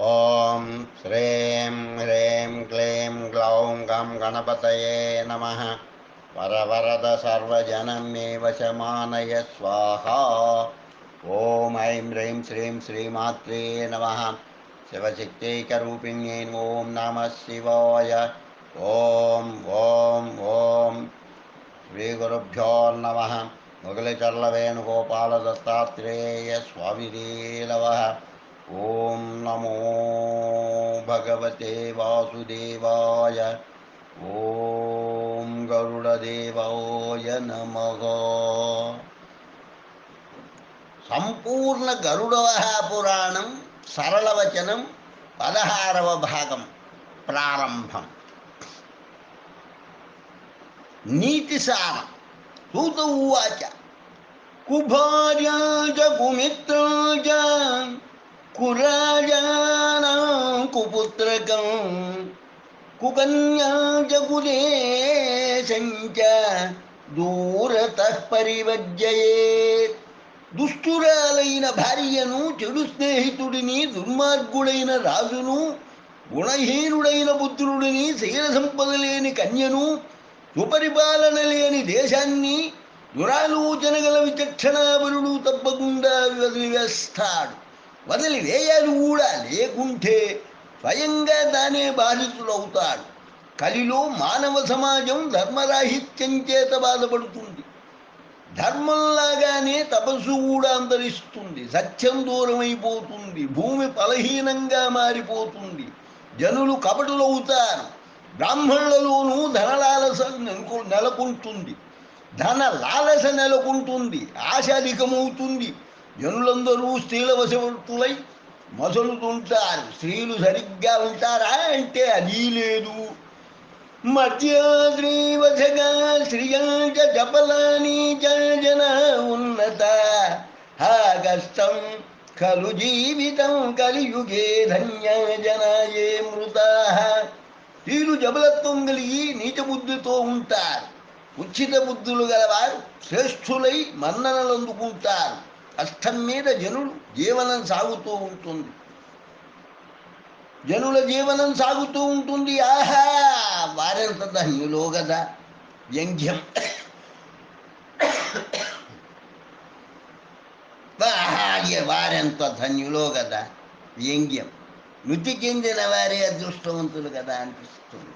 ఓం శ్రీం హ్రీం క్లీం గ్లౌం గం గణపతయే నమః. వరవరద సర్వజనం మే వశమానయ స్వాహా. ఓం ఐం హ్రీం శ్రీం శ్రీమాత్రే నమః. శివశక్తైకరూపిణ్యై ఓం నమః శివాయ. ఓం ఓం ఓం శ్రీ గురుభ్యో నమః. మురళీచర్ల వేణుగోపాల దత్తాత్రేయ స్వామిదేవః. ఓం నమో భగవతే వాసుదేవాయ. ఓం గరుడదేవాయ నమః. సంపూర్ణ గరుడ పురాణం సరళవచనం 16వ భాగం ప్రారంభం. నీతిసారం. సూత ఉవాచ కుభార్యాజ కుమిత్రాజ కురాజానాం కుపుత్రకం కుకన్యాజ కులేశంచ దూరతః పరివర్జయేత్. దుష్టురాలైన భార్యను, చెడు స్నేహితుడిని, దుర్మార్గుడైన రాజును, గుణహీనుడైన పుత్రుడిని, శీల సంపద లేని కన్యను, సుపరిపాలన లేని దేశాన్ని దురాలోచన గల విచక్షణాపరుడు తప్పకుండా వదిలివేస్తాడు. వదిలివేయాలి కూడా, లేకుంటే స్వయంగా తానే బాధితుడవుతాడు. కలిలో మానవ సమాజం ధర్మరాహిత్యం చేత బాధపడుతుంది. ధర్మంలాగానే తపస్సు కూడా అంతరిస్తుంది. సత్యం దూరమైపోతుంది. భూమి బలహీనంగా మారిపోతుంది. జనులు కపటులవుతారు. బ్రాహ్మణులలోనూ ధనలాలస నెలకొంటుంది. ఆశ అధికమవుతుంది. జనులందరూ స్త్రీల వశవర్తులై మసలుతుంటారు. స్త్రీలు సరిగ్గా ఉంటారా అంటే అది లేదు. మధ్యాద్రీవశగా శ్రియంచ చపలాని జన ఉన్నత కష్టం ఖలు జీవితం కలియుగే ధన్య జనాయే మృతా. స్త్రీలు జబలత్వం కలిగి నీచ బుద్ధితో ఉంటారు. ఉచిత బుద్ధులు గలవారు శ్రేష్ఠులై మన్ననలు అందుకుంటారు. కష్టం మీద జీవన సాగుతూ ఉంటుంది. ఆహా, వారెంత ధన్యులో కదా. వ్యంగ్యం. వారెంత ధన్యులో కదా. వ్యంగ్యం. మృతి చెందిన వారే అదృష్టవంతులు కదా అనిపిస్తుంది.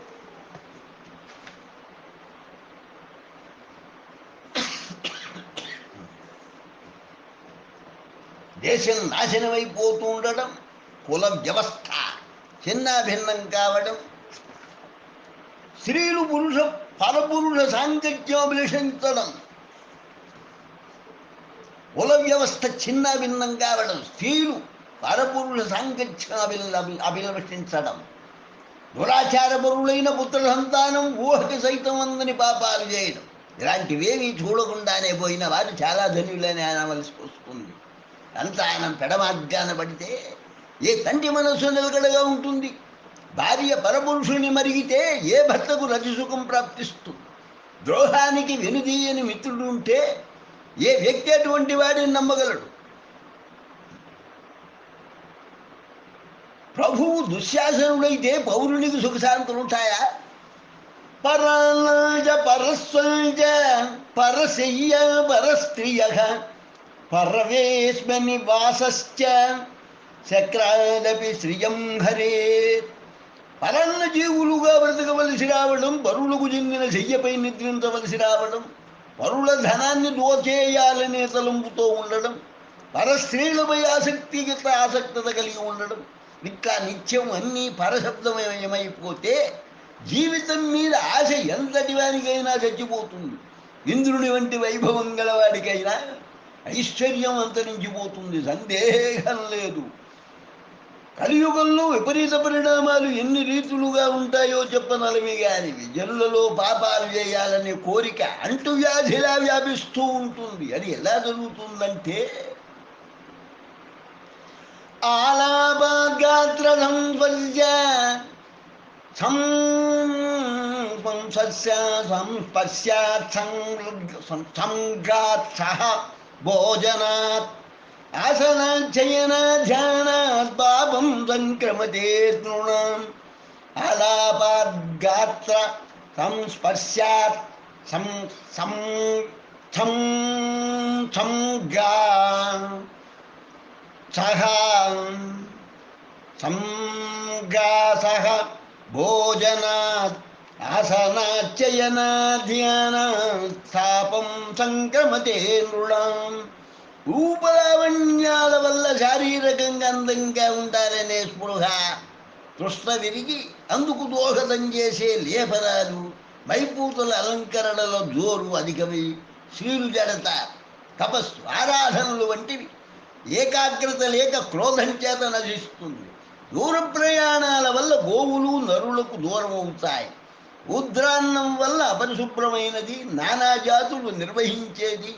దేశం నాశనమైపోతూ ఉండడం, కుల వ్యవస్థ చిన్నాభిన్నం కావడం, స్త్రీలు పరపురుష సాంగత్యాభిలషించడం, కుల వ్యవస్థ చిన్నాభిన్నం కావడం, స్త్రీలు పరపురుష సాంగత్యాభిలషించడం, దురాచారపరులైన పుత్ర సంతానం ఊహకి సైతం అందని పాపాలు చేయడం, ఇలాంటివేమీ చూడకుండానే పోయిన వారు చాలా ధన్యులని అనవలసి వస్తుంది. సంతానం పెడమార్గాన పడితే ఏ తండ్రి మనస్సు నిలకడగా ఉంటుంది? భార్య పరపురుషుని మరిగితే ఏ భర్తకు రజసుఖం ప్రాప్తిస్తుంది? ద్రోహానికి వెనుదీయని మిత్రుడు ఉంటే ఏ వ్యక్తి అటువంటి వాడిని నమ్మగలడు? ప్రభువు దుశ్శాసనుడైతే పౌరునికి సుఖశాంతులు ఉంటాయా? పరాజ పరస్వంజ పరశయ్య పరస్త్రియ పరవేశ్మ నివాసశ్చ చక్రాదపి శ్రియం హరే. పరన్న జీవులుగా బ్రతకవలసి రావడం, పరులకు చెందిన శయ్యపై నిద్రించవలసి రావడం, పరుల ధనాన్ని దోచేయాలనే తలంపుతో ఉండడం, పరస్త్రీలపై ఆసక్తత కలిగి ఉండడం, ఇంకా నిత్యం అన్నీ పరశబ్దమయమైపోతే జీవితం మీద ఆశ ఎంతటి వారికైనా చచ్చిపోతుంది. ఇంద్రుని వంటి వైభవం గలవాడికైనా ఐశ్వర్యం అంతరించిపోతుంది, సందేహం లేదు. కలియుగంలో విపరీత పరిణామాలు ఎన్ని రీతులుగా ఉంటాయో చెప్పనలవి కానివి. జనులలో పాపాలు చేయాలనే కోరిక అంటువ్యాధిలా వ్యాపిస్తూ ఉంటుంది. అది ఎలా జరుగుతుందంటే ఆలాపాగాత్ర సంస్పర్శ సంఘాత్ సహ భోజనాత్ ఆసనాధ్యయన ధ్యానాత్ పాపం సంక్రమతే తృణం ఆలాపాద్గాత్ర సంస్పర్శాత్ సం సం సం సంగా సహ సంగాసహ భోజనాత్ ఆసనాచయనాధ్యానాత్తాపం సంక్రమతే నృణం. రూపలావణ్యాల వల్ల శారీరకంగా అందంగా ఉండాలనే స్పృహ తృష్ణ విరిగి అందుకు దోహదం చేసే లేపనాలు మైపూతుల అలంకరణల జోరు అధికమై శ్రీలు జడత తపస్సు ఆరాధనలు వంటివి ఏకాగ్రత లేక క్రోధం చేత నశిస్తుంది. దూర ప్రయాణాల వల్ల గోవులు నరులకు దూరం అవుతాయి. ఉద్రాన్నం వల్ల అపరిశుభ్రమైనది నానాజాతులు నిర్వహించేది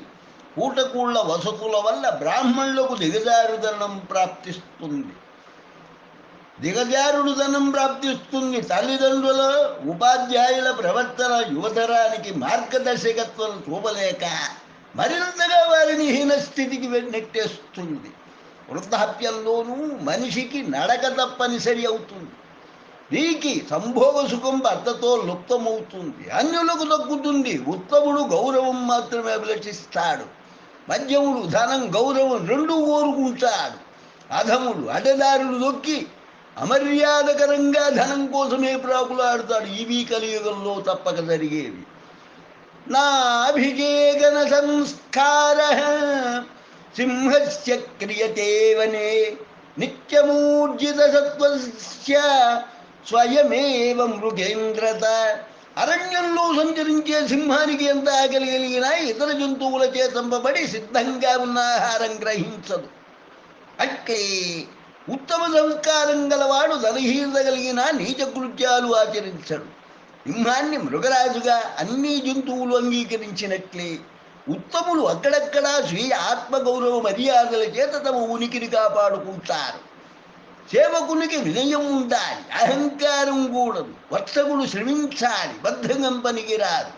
పూటకూళ్ళ వసతుల వల్ల బ్రాహ్మణులకు దిగజారుదనం ప్రాప్తిస్తుంది. తల్లిదండ్రుల ఉపాధ్యాయుల ప్రవర్తన యువతరానికి మార్గదర్శకత్వం చూపలేక మరింతగా వారిని హీనస్థితికి నెట్టేస్తుంది. వృద్ధాప్యంలోనూ మనిషికి నడక తప్పనిసరి అవుతుంది. వీకి సంభోగ సుఖం భర్తతో లుప్తమవుతుంది. అన్యులకు దక్కుతుంది. ఉత్తముడు గౌరవం మాత్రమే అభిలషిస్తాడు. మధ్యముడు ధనం గౌరవం రెండూ కోరుకుంటాడు. అధముడు అడ్డదారులు దొక్కి అమర్యాదకరంగా ధనం కోసమే ప్రాకులాడుతాడు. ఇవి కలియుగంలో తప్పక జరిగేవి. నాభిజేగన సంస్కార సింహస్య క్రియతే వనే నిత్యమూర్జిత సత్వస్య స్వయమేవ మృగేంద్రత. అరణ్యంలో సంచరించే సింహానికి ఎంత ఆకలి కలిగినా ఇతర జంతువుల చే చంపబడి సిద్ధంగా ఉన్న ఆహారం గ్రహించదు. అట్లే ఉత్తమ సంస్కారం గలవాడు ధనహీనత కలిగిన నీచ కృత్యాలు ఆచరించడు. సింహాన్ని మృగరాజుగా అన్ని జంతువులు అంగీకరించినట్లే ఉత్తములు అక్కడక్కడా స్వీయ ఆత్మగౌరవ మర్యాదల చేత తమ ఉనికిని కాపాడుకుంటారు. సేవకునికి వినయం ఉండాలి, అహంకారం కూడదు. వర్తకుడు శ్రమించాలి, బద్ధంగం పనికిరాదు.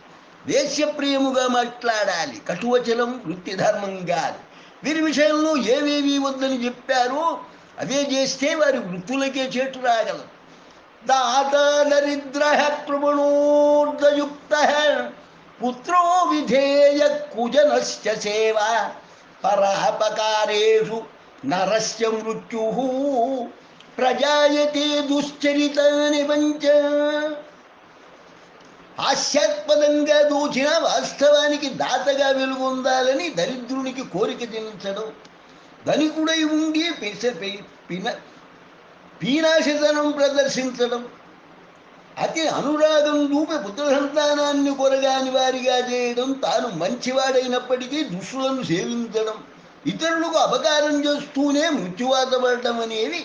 దేశ్యప్రియముగా మాట్లాడాలి, కటువచనం వృత్తి ధర్మం కాదు. వీరి విషయంలో ఏవేవి వద్దని చెప్పారో అవే చేస్తే వారి వృత్తులకే చేటు రాగలరు. దాత దరిద్ర కృపణోర్ధయుక్త పుత్రో విధేయ కుజనస్య సేవ పరాపకారేషు నరస్య మృత్యు ప్రజాయతే దుశ్చరితాని పంచ. హాస్యాస్పదంగా దూచిన వాస్తవానికి దాతగా వెలుగొందాలని దరిద్రునికి కోరిక జనించడం, ధనికుడై ఉండి పీనాశతనం ప్రదర్శించడం, అతి అనురాగం చూపి పుత్ర సంతానాన్ని కొరగాని వారిగా చేయడం, తాను మంచివాడైనప్పటికీ దుష్టులను సేవించడం, ఇతరులకు అపకారం చేస్తూనే మృత్యువాతపడడం అనేవి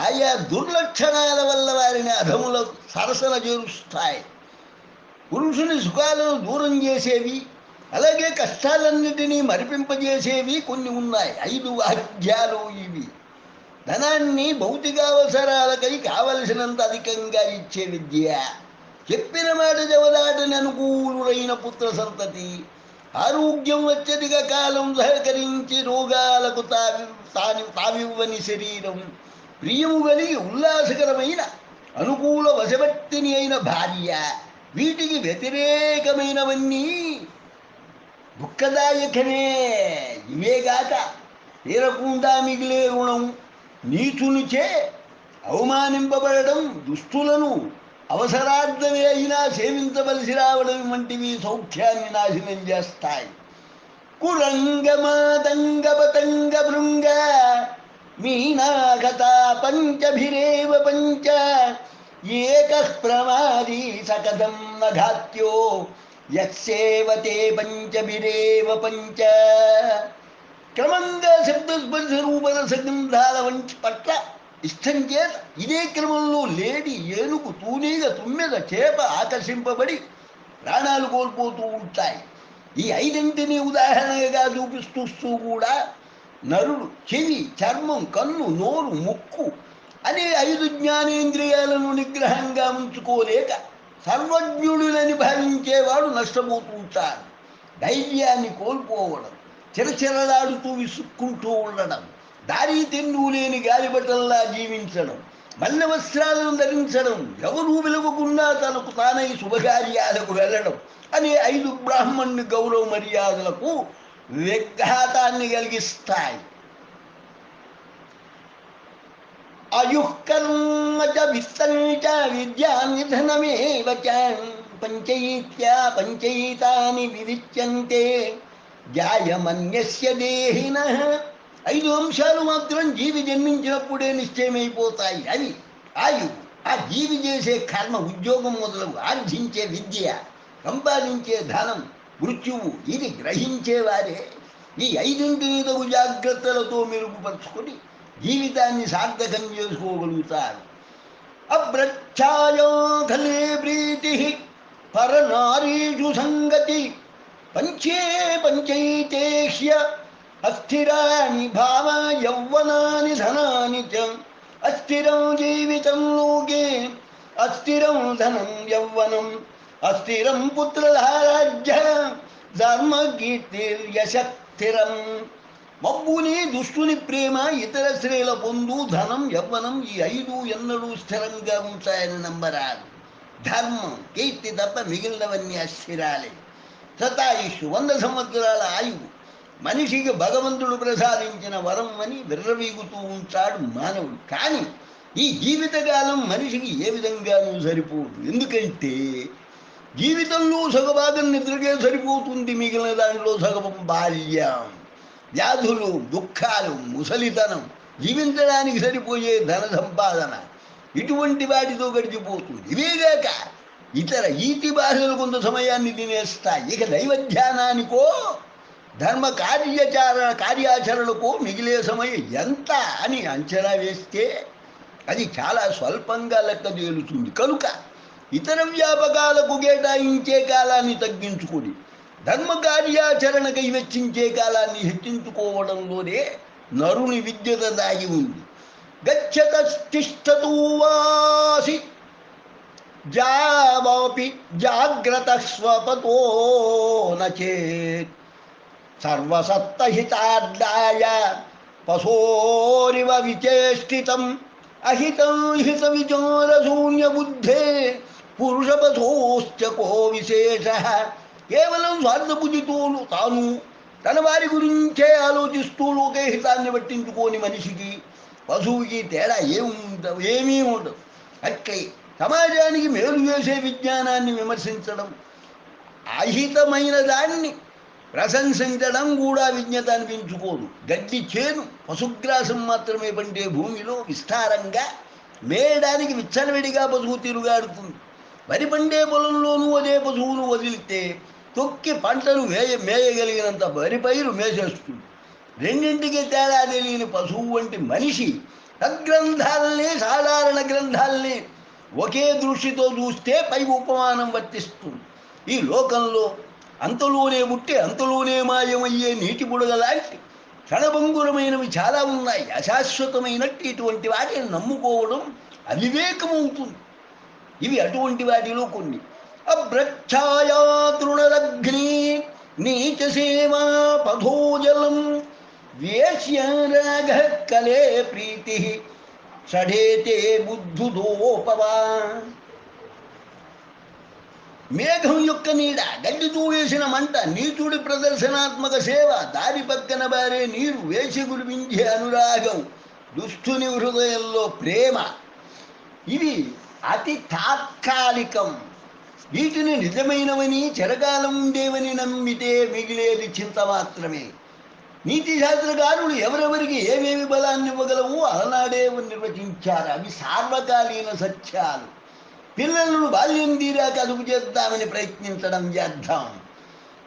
ఆయా దుర్లక్షణాల వల్ల వారిని అధముల సరసన చేరుస్తాయి. పురుషుని సుఖాలను దూరం చేసేవి, అలాగే కష్టాలన్నిటినీ మరిపింపజేసేవి కొన్ని ఉన్నాయి. 5 వాద్యాలు ఇవి. ధనాన్ని భౌతికావసరాలకై కావలసినంత అధికంగా ఇచ్చే విద్య, చెప్పిన మాట జవదాటని అనుకూలుడైన పుత్ర సంతతి, ఆరోగ్యం అత్యధిక కాలం సహకరించి రోగాలకు తావివ్వని శరీరం, ప్రియము కలిగి ఉల్లాసకరమైన అనుకూల వశవర్తిని అయిన భార్య, వీటికి వ్యతిరేకమైనవన్నీ దుఃఖదాయకమే. ఇవేగాక తీరకుండా మిగిలే రుణం, నీచునిచే అవమానింపబడడం, దుష్టులను అవసరార్థమే అయినా సేవించవలసి రావడం వంటివి సౌఖ్యాన్ని నాశనం చేస్తాయి. కురంగమాతంగ పతంగ భృంగ మీనాగత పంచభిరేవ పంచ ఏకః ప్రమాదీ సకథం నఘాత్యో యస్సేవతే పంచభిరేవ పంచ. క్రమంగా శబ్దస్పర్శ రూపరసగంధాల వంటి పట్ల ఇష్టం చేత ఇదే క్రమంలో లేడి, ఏనుగు, తూనీగ, తుమ్మెద, చేప ఆకర్షింపబడి ప్రాణాలు కోల్పోతూ ఉంటాయి. ఈ 5 ఉదాహరణగా చూపిస్తూ కూడా నరుడు చెవి, చర్మం, కన్ను, నోరు, ముక్కు అనే 5 జ్ఞానేంద్రియాలను నిగ్రహంగా ఉంచుకోలేక సర్వజ్ఞుడులని భావించేవాడు నష్టపోతూ ఉంటాడు. ధైర్యాన్ని కోల్పోవడం, చిరచిరలాడుతూ విసుక్కుంటూ ఉండడం, దారి తెన్ను లేని గాలిబట్టల్లా జీవించడం, మల్ల వస్త్రాలను ధరించడం, ఎవరూ పిలవకుండా తనకు తానై శుభకార్యాలకు వెళ్ళడం అనే 5 బ్రాహ్మణుని గౌరవ మర్యాదలకు విఘాతాన్ని కలిగిస్తాయి. అయుఃకర్మ చ విత్తం చ విద్యాం ధనమేవ చ పంచైత్యా పంచైతాని వివిచ్యంతే జాయమన్యస్య దేహినః. 5 అంశాలు మాత్రం జీవి జన్మించినప్పుడే నిశ్చయమైపోతాయి. అవి ఆయువు, ఆ జీవి చేసే కర్మ, ఉద్యోగం మొదలగు, ఆర్జించే విద్య, సంపాదించే ధనం, మృత్యువు. ఇది గ్రహించేవారే ఈ 5 తగు జాగ్రత్తలతో మెరుగుపరుచుకొని జీవితాన్ని సార్థకం చేసుకోగలుగుతారు. అభ్రచ్ఛాయో ఖలే ప్రీతి పరనారీషు సంగతి పంచే పంచైతేహ్య అస్థిరాని భావ యౌవనాని ధనాని చ అస్థిరం జీవితం లోకే అస్థిరం ధనం యౌవనం అస్థిరం పుత్రధారాజ్య ధర్మ కీర్తిర్యశస్థిరం. మబ్బుని దుష్టుని ప్రేమ, ఇతర స్త్రీల పొందు, ధనం, యవ్వనం ఈ 5 ఎన్నడూ స్థిరంగా ఉంటాయని నమ్మరాదు. ధర్మం, కీర్తి తప్ప మిగిలినవన్నీ అస్థిరాలే. శతాయుషు 100 సంవత్సరాల ఆయువు మనిషికి భగవంతుడు ప్రసాదించిన వరం అని విర్రవీగుతూ ఉంటాడు మానవుడు. కానీ ఈ జీవితకాలం మనిషికి ఏ విధంగానూ సరిపోదు. ఎందుకంటే జీవితంలో సగభాగం నిద్రకే సరిపోతుంది, మిగిలిన దాంట్లో సగం బాల్యం, వ్యాధులు, దుఃఖాలు, ముసలితనం, జీవించడానికి సరిపోయే ధన సంపాదన, ఇటువంటి వాటితో గడిచిపోతుంది. ఇవేగాక ఇతర ఈతి బాధలు కొంత సమయాన్ని తినేస్తాయి. ఇక దైవధ్యానానికో ధర్మ కార్యాచరణకో మిగిలే సమయం ఎంత అని అంచనా వేస్తే అది చాలా స్వల్పంగా లెక్క తేలుతుంది. కనుక ఇతర వ్యాపకాలకు కేటాయించే కాలాన్ని తగ్గించుకొని ధర్మ కార్యాచరణకై వెచ్చించే కాలాన్ని హెచ్చించుకోవడంలోనే నరుని విద్యత దాగి ఉంది. గచ్చతిష్టతూ వాసి జావాపి జాగ్రత్త స్వపతో నచేత్ సర్వసత్తహితార్థాయ పశోరివ విచేష్టితం అహితం హిత విచారశూన్య బుద్ధే పురుషపశోశ్చ కో విశేష. కేవలం స్వార్థబుద్ధితోను తాను తన వారి గురించే ఆలోచిస్తూ లోకే హితాన్ని పట్టించుకోని మనిషికి పశువుకి తేడా ఏమీ ఉండదు. అట్లే సమాజానికి మేలు చేసే విజ్ఞానాన్ని విమర్శించడం, అహితమైన దాన్ని ప్రశంసించడం కూడా విజ్ఞత అనిపించుకోదు. గడ్డి చేను, పశుగ్రాసం మాత్రమే పండే భూమిలో విస్తారంగా మేయడానికి విచ్చలవిడిగా పశువు తిరుగాడుతుంది. వరి పండే పొలంలోనూ అదే పశువును వదిలితే తొక్కి పంటను మేయగలిగినంత వరి పైరు మేసేస్తుంది. రెండింటికి తేడా తెలియని పశువు వంటి మనిషి సద్గ్రంథాలనే, సాధారణ గ్రంథాలనే ఒకే దృష్టితో చూస్తే పై ఉపమానం వర్తిస్తుంది. ఈ లోకంలో అంతలోనే పుట్టి అంతలోనే మాయమయ్యే నీటి బుడగ లాంటి క్షణభంగురమైనవి చాలా ఉన్నాయి. అశాశ్వతమైనట్టు ఇటువంటి వాటిని నమ్ముకోవడం అవివేకమవుతుంది. ఇవి అటువంటి వాటిలో కొన్ని. అభ్రచ్ఛాయా తృణరగ్ని నీచ సేవా పథోజలం వేశ్యరాగ కలే ప్రీతి షఢేతే బుద్ధుదోపవా. మేఘం యొక్క నీడ, గడ్డితో వేసిన మంట, నీచుడి ప్రదర్శనాత్మక సేవ, దారి పక్కన బారే నీరు, వేసి కురిపించే అనురాగం, దుష్టుని హృదయంలో ప్రేమ, ఇవి అతి తాత్కాలికం. వీటిని నిజమైనవని, చిరకాలం ఉండేవని నమ్మితే మిగిలేది చింత మాత్రమే. నీతి శాస్త్రకారులు ఎవరెవరికి ఏమేమి బలాన్ని ఇవ్వగలవు అలనాడే నిర్వచించారు. అవి సార్వకాలీన సత్యాలు. పిల్లలను బాల్యం తీరాక అదుపు చేద్దామని ప్రయత్నించడం వ్యర్థం.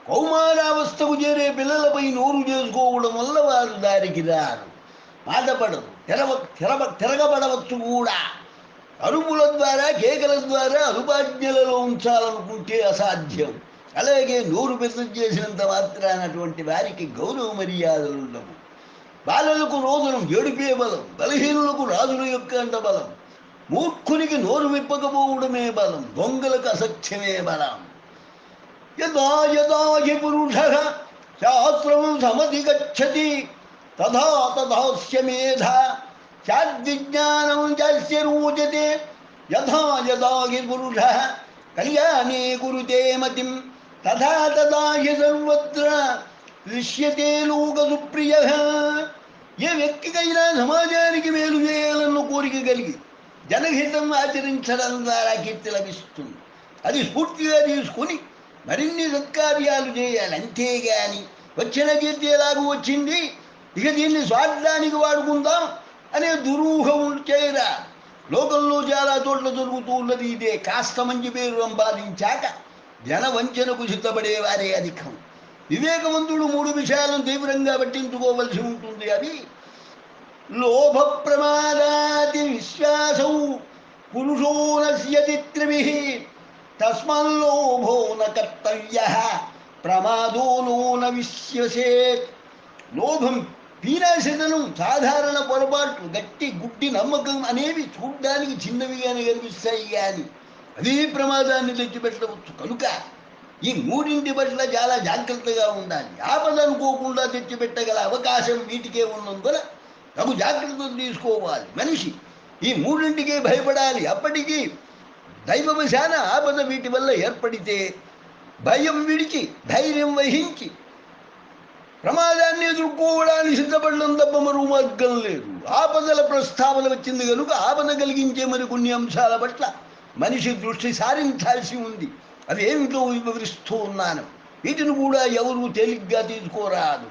కౌమారావస్థకు చేరే పిల్లలపై నోరు చేసుకోవడం వల్ల వారు దారికి రారు, బాధపడరు, తిరగబడవచ్చు కూడా. అరుపుల ద్వారా, కేకల ద్వారా అరుపాజ్ఞలలో ఉంచాలనుకుంటే అసాధ్యం. అలాగే నోరు పెద్ద చేసినంత మాత్రాన అటువంటి వారికి గౌరవ మర్యాదలు ఉండవు. బాలలకు రోజును ఏడుపే బలం, బలహీనులకు రాజుల యొక్క అంత బలం, మూర్ఖునికి నోరు విప్పకపోవడమే బలం, దొంగలకు అసత్యమే బలం. యదా యదా హి పురుషః శాస్త్రం సమధిగచ్చతి తథా తథాస్య మేధ చాద్విజ్ఞానం చాస్య రోచతే యథా యథా హి పురుషః కళ్యాణే కురుతే మతిం తథా తథా హి సర్వత్ర దృశ్యతే లోక సుప్రియః. ఏ వ్యక్తికైనా సమాజానికి మేలు చేయాలన్న కోరిక కలిగి జనహితం ఆచరించడం ద్వారా కీర్తి లభిస్తుంది. అది స్ఫూర్తిగా తీసుకుని మరిన్ని సత్కార్యాలు చేయాలి. అంతేగాని వచ్చిన కీర్తి ఎలాగూ వచ్చింది, ఇక దీన్ని స్వార్థానికి వాడుకుందాం అనే దురూహం చేయరా. లోకంలో చాలా చోట్ల దొరుకుతూ ఉన్నది ఇదే. కాస్త మంచి పేరు సంపాదించాక జన వంచనకు సిద్ధపడేవారే అధికం. వివేకవంతుడు 3 విషయాలను తీవ్రంగా పట్టించుకోవలసి ఉంటుంది. అవి లోభ ప్రమాదాతి విశ్వాసౌ పురుషో నశ్యతి త్రిభిః తస్మల్లోభో న కర్తవ్యః ప్రమాదో న విశ్వసేత్. లోభం, పీనాశతనం, సాధారణ పొరపాటు, గట్టి గుడ్డి నమ్మకం అనేవి చూడ్డానికి చిన్నవిగానే కనిపిస్తాయి కానీ అదే ప్రమాదాన్ని తెచ్చిపెట్టవచ్చు. కనుక ఈ 3 పట్ల చాలా జాగ్రత్తగా ఉండాలి. ఆపద అనుకోకుండా తెచ్చిపెట్టగల అవకాశం వీటికే ఉన్నందున తగు జాగ్రత్తలు తీసుకోవాలి. మనిషి ఈ 3 భయపడాలి. అప్పటికీ దైవవశాన ఆపద వీటి వల్ల ఏర్పడితే భయం విడిచి ధైర్యం వహించి ప్రమాదాన్ని ఎదుర్కోవడానికి సిద్ధపడడం తప్ప మరో మార్గం లేదు. ఆపదల ప్రస్తావన వచ్చింది కనుక ఆపద కలిగించే మరికొన్ని అంశాల పట్ల మనిషి దృష్టి సారించాల్సి ఉంది. అవి ఏమిటో వివరిస్తూ ఉన్నాను. వీటిని కూడా ఎవరు తేలిగ్గా తీసుకోరాదు.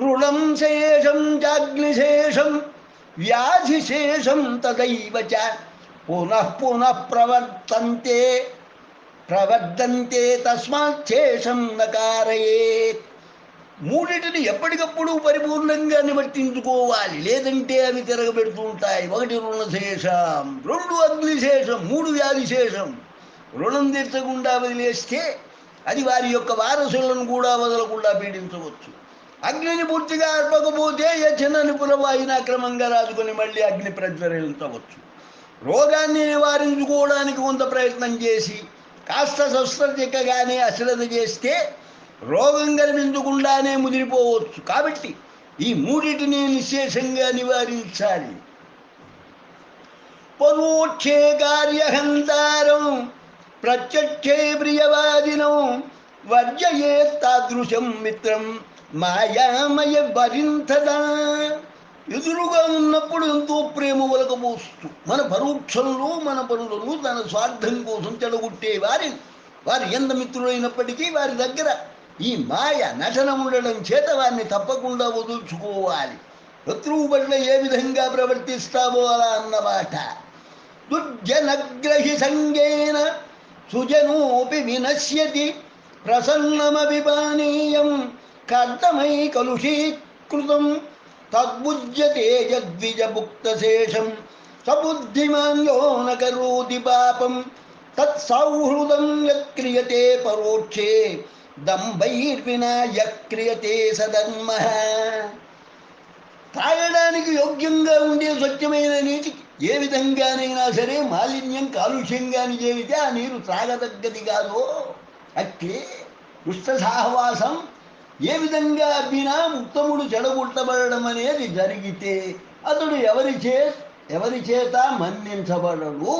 రుణం శేషం చాగ్నిశేషం వ్యాధిశేషం తదైవ చ పునః పునః ప్రవర్తంతే తస్మాత్ శేషం నకారయేత్. 3 ఎప్పటికప్పుడు పరిపూర్ణంగా నివర్తించుకోవాలి, లేదంటే అవి తిరగబెడుతుంటాయి. 1 రుణశేషం, 2 అగ్నిశేషం, 3 వ్యాధిశేషం. రుణం తీర్చకుండా వదిలేస్తే అది వారి యొక్క వారసులను కూడా వదలకుండా పీడించవచ్చు. అగ్నిని పూర్తిగా అర్పకపోతే చిన్న నిపుణవాయిన క్రమంగా రాజుకొని మళ్ళీ అగ్ని ప్రజ్వలించవచ్చు. రోగాన్ని నివారించుకోవడానికి కొంత ప్రయత్నం చేసి కాస్త శస్త్రచికిత్సగానే అశ్రద్ధ చేస్తే రోగం కనిపించకుండానే ముదిరిపోవచ్చు. కాబట్టి ఈ 3 నిశ్శేషంగా నివారించాలి. పరోక్షే కార్యహంతారం ప్రత్యక్షే ప్రియవాదినం వర్జయేత్ తాదృశం మిత్రం మాయామయ వరింతదా. ఎదురుగా ఉన్నప్పుడు ఎంతో ప్రేమ ఒలకపోస్తూ మన పరోక్షంలో మన పనులను తన స్వార్థం కోసం చెడగొట్టే వారి ఎంత మిత్రులైనప్పటికీ వారి దగ్గర ఈ మాయ నటన ఉండడం చేత వారిని తప్పకుండా వదుల్చుకోవాలి. శత్రువు పట్ల ఏ విధంగా ప్రవర్తిస్తావో అలా అన్నమాట. దుర్జనగ్రహి సంగేన సుజనోపి వినశ్యతి ప్రసన్నమభిపానీయం కర్తమై కలుషీకృతం తద్భుజ్యతే యద్విజభుక్తశేషం సబుద్ధిమాన్యో న కరోతి పాపం తత్సౌహృదం యక్రియతే పరోక్షే దంభైర్వినా యక్రియతే సధర్మః. తాగడానికి యోగ్యంగా ఉండే స్వచ్ఛమైన నీటికి ఏ విధంగానైనా సరే మాలిన్యం కాలుష్యంగాని చేరితే ఆ నీరు త్రాగదగ్గది కాదో అట్లే దుష్ట సహవాసం ఏ విధంగా అబ్బినా ఉత్తముడు చెడగొట్టబడడం అనేది జరిగితే అతడు ఎవరి చేత మన్నించబడడు.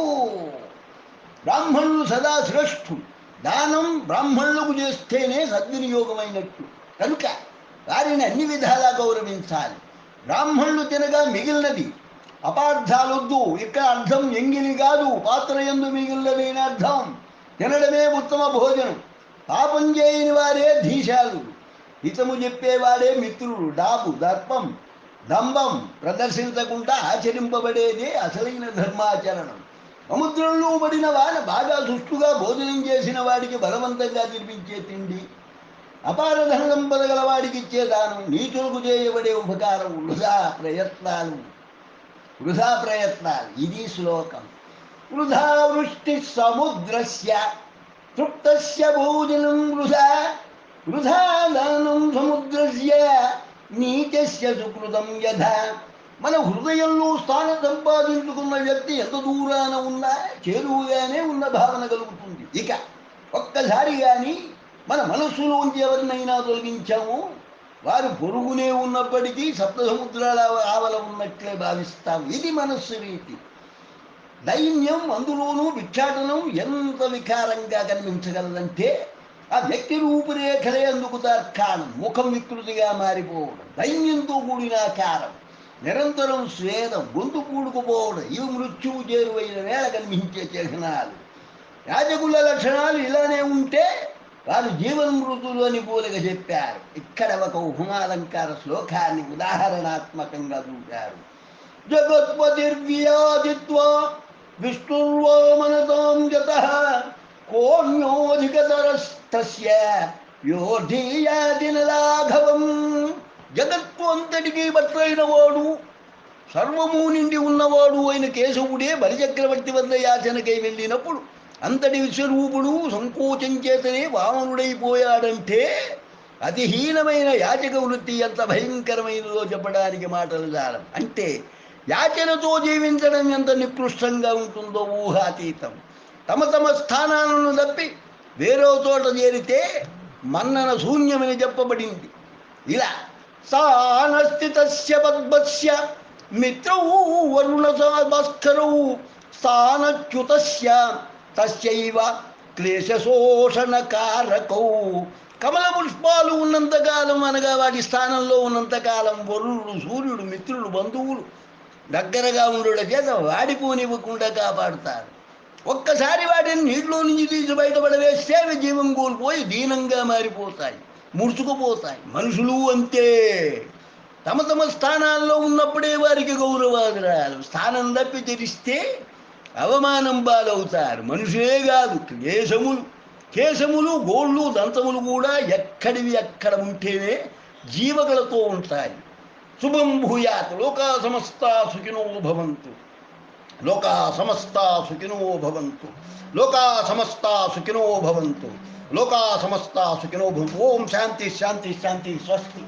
బ్రాహ్మణులు సదా శ్రేష్ఠులు. దానం బ్రాహ్మణులకు చేస్తేనే సద్వినియోగమైనట్టు. కనుక వారిని అన్ని విధాలా గౌరవించాలి. బ్రాహ్మణులు తినగా మిగిలినది అపార్థాలొద్దు. ఇక్కడ అర్థం ఎంగిలి కాదు, పాత్ర యందు మిగిలినదైన అర్థం. తినడమే ఉత్తమ భోజనం. పాపం చేయని వారే ధీశాలు, హితము చెప్పేవాడే మిత్రుడు. డాబు, దర్పం, దంభం ప్రదర్శించకుండా ఆచరింపబడేదే అసలైన ధర్మాచరణం. సముద్రంలో పడిన వాన బాగా సుష్టుగా భోజనం చేసిన వాడికి బలవంతంగా తినిపించే తిండి, అపార ధన సంపద గలవాడికి ఇచ్చే దానం, నీచులకు చేయబడే ఉపకారం, వృధా ప్రయత్నాలు. ఇది శ్లోకం. వృధా వృష్టి సముద్రస్య తృప్తస్య భోజనం వృధా దానం సముద్రస్య నీచస్య సుకృతం యథా. మన హృదయంలో స్థానం సంపాదించుకున్న వ్యక్తి ఎంత దూరాన ఉన్నా చేరువుగానే ఉన్న భావన కలుగుతుంది. ఇక ఒక్కసారి కానీ మన మనస్సులోంచి ఎవరినైనా తొలగించాము వారు పొరుగునే ఉన్నప్పటికీ సప్త సముద్రాల ఆవల ఉన్నట్లే భావిస్తాం. ఇది మనస్సు రీతి. దైన్యం, అందులోనూ భిక్షాటనం ఎంత వికారంగా కనిపించగలదంటే ఆ వ్యక్తి రూపురేఖలే అందుకు తార్కాణం. ముఖం వికృతిగా మారిపోవడం, దైన్యంతో కూడిన ఆకారం, నిరంతరం స్వేదం, గొంతు పూడుకుపోవడం, ఇవి మృత్యువు చేరువైన వేళ కనిపించే చిహ్నాలు. యాజకుల లక్షణాలు ఇలానే ఉంటే వారు జీవన్మృతులు అని పోలిక చెప్పారు. ఇక్కడ ఒక ఉపమాలంకార శ్లోకాన్ని ఉదాహరణాత్మకంగా చూపారు. జగత్పతిర్వ్యాజిత్వా విష్ణుర్వో మనతాం జతః కోణ్యోధికతరస్తస్య యోధీయాదిన లాఘవం. జగత్తు అంతటికీ బట్లైన వాడు, సర్వము నిండి ఉన్నవాడు అయిన కేశవుడే బలిచక్రవర్తి వద్ద యాచనకై వెళ్ళినప్పుడు అంతటి విశ్వరూపుడు సంకోచం చేతనే వామనుడైపోయాడంటే అతిహీనమైన యాచక వృత్తి ఎంత భయంకరమైనదో చెప్పడానికి మాటలు చాలం. అంటే యాచనతో జీవించడం ఎంత నికృష్టంగా ఉంటుందో ఊహాతీతం. తమ తమ స్థానాలను తప్పి వేరే చోట చేరితే మన్నన శూన్యమని చెప్పబడింది. ఇలా సానస్థితస్య పద్మస్య మిత్రౌ వరుణ భాస్కరౌ స్థానచ్యుతస్య తస్యైవ క్లేశశోషణకారకౌ. కమల పుష్పాలు ఉన్నంతకాలం, అనగా వాటి స్థానంలో ఉన్నంతకాలం వరుణుడు, సూర్యుడు, మిత్రులు, బంధువులు దగ్గరగా ఉండడం చేత వాడిపోనివ్వకుండా కాపాడుతారు. ఒక్కసారి వాటిని నీటిలో నుంచి తీసి బయటపడవేస్తే అవి జీవం కోల్పోయి దీనంగా మారిపోతాయి, ముడుచుకుపోతాయి. మనుషులు అంతే. తమ తమ స్థానాల్లో ఉన్నప్పుడే వారికి గౌరవాదరాలు. స్థానం తప్పి తెరిస్తే అవమానం పాలవుతారు. మనుషులే కాదు, కేశములు, గోళ్ళు, దంతములు కూడా ఎక్కడివి అక్కడ ఉంటేనే జీవగలతో ఉంటాయి. శుభం భూయాత్. లోకా సమస్తా సుఖినో భవంతు. లోకా సమస్తా సుఖినో భవంతు. లోకా సమస్తా సుఖినో భవంతు. లోకా సమస్తా సుఖినో భవంతు. ఓం శాంతి శాంతి శాంతి. స్వస్తి.